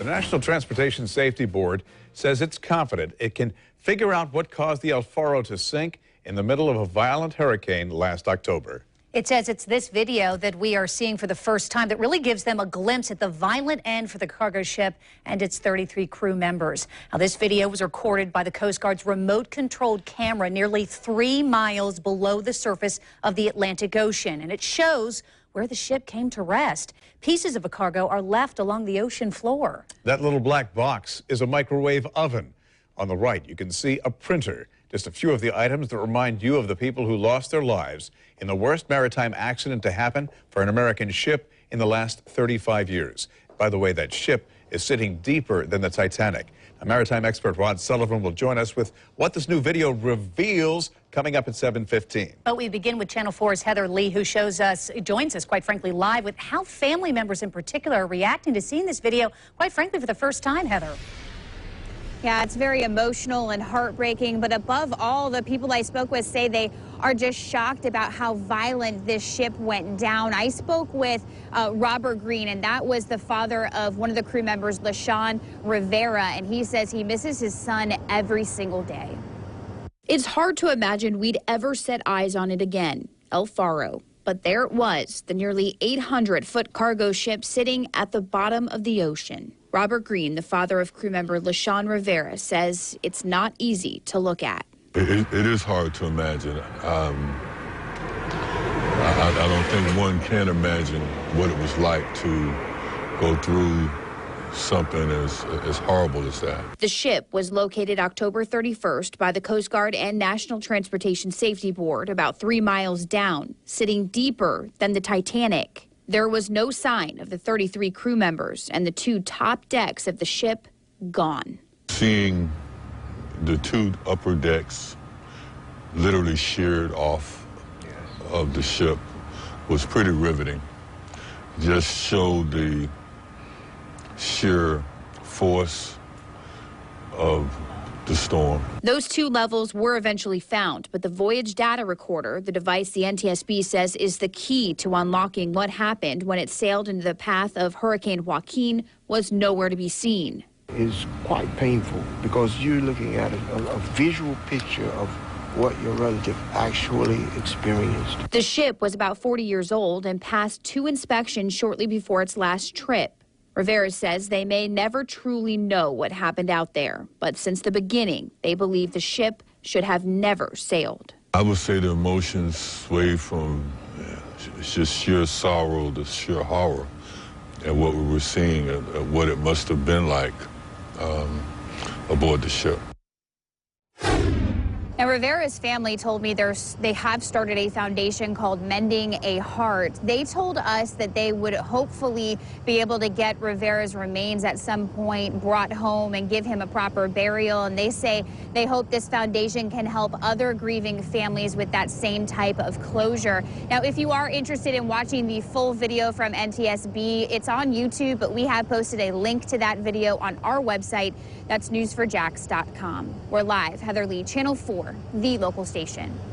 The National Transportation Safety Board says it's confident it can figure out what caused the El Faro to sink in the middle of a violent hurricane last October. It says it's this video that we are seeing for the first time that really gives them a glimpse at the violent end for the cargo ship and its 33 crew members. Now, this video was recorded by the Coast Guard's remote-controlled camera nearly 3 miles below the surface of the Atlantic Ocean, and it shows where the ship came to rest. Pieces of a cargo are left along the ocean floor. That little black box is a microwave oven. On the right, you can see a printer. Just a few of the items that remind you of the people who lost their lives in the worst maritime accident to happen for an American ship in the last 35 years. By the way, that ship is sitting deeper than the Titanic. A maritime expert Rod Sullivan will join us with what this new video reveals coming up at 7:15. But we begin with Channel 4's Heather Lee, who joins us, quite frankly, live with how family members in particular are reacting to seeing this video, quite frankly, for the first time, Heather. Yeah, it's very emotional and heartbreaking, but above all, the people I spoke with say they are just shocked about how violent this ship went down. I spoke with Robert Green, and that was the father of one of the crew members, LaShawn Rivera, and he says he misses his son every single day. It's hard to imagine we'd ever set eyes on it again, El Faro. But there it was, the nearly 800-foot cargo ship sitting at the bottom of the ocean. Robert Green, the father of crew member LaShawn Rivera, says it's not easy to look at. It is hard to imagine. I don't think one can imagine what it was like to go through something as horrible as that. The ship was located October 31st by the Coast Guard and National Transportation Safety Board about 3 miles down, sitting deeper than the Titanic. There was no sign of the 33 crew members, and the 2 top decks of the ship gone. Seeing the 2 upper decks literally sheared off of the ship was pretty riveting. Just showed the sheer force of the storm. Those 2 levels were eventually found, but the voyage data recorder, the device the NTSB says is the key to unlocking what happened when it sailed into the path of Hurricane Joaquin, was nowhere to be seen. It's quite painful because you're looking at a visual picture of what your relative actually experienced. The ship was about 40 years old and passed 2 inspections shortly before its last trip. Rivera says they may never truly know what happened out there, but since the beginning, they believe the ship should have never sailed. I would say the emotions sway from just sheer sorrow to sheer horror at what we were seeing, at what it must have been like aboard the ship. Now, Rivera's family told me they have started a foundation called Mending a Heart. They told us that they would hopefully be able to get Rivera's remains at some point brought home and give him a proper burial. And they say they hope this foundation can help other grieving families with that same type of closure. Now, if you are interested in watching the full video from NTSB, it's on YouTube, but we have posted a link to that video on our website. That's news4jax.com. We're live. Heather Lee, Channel 4, the local station.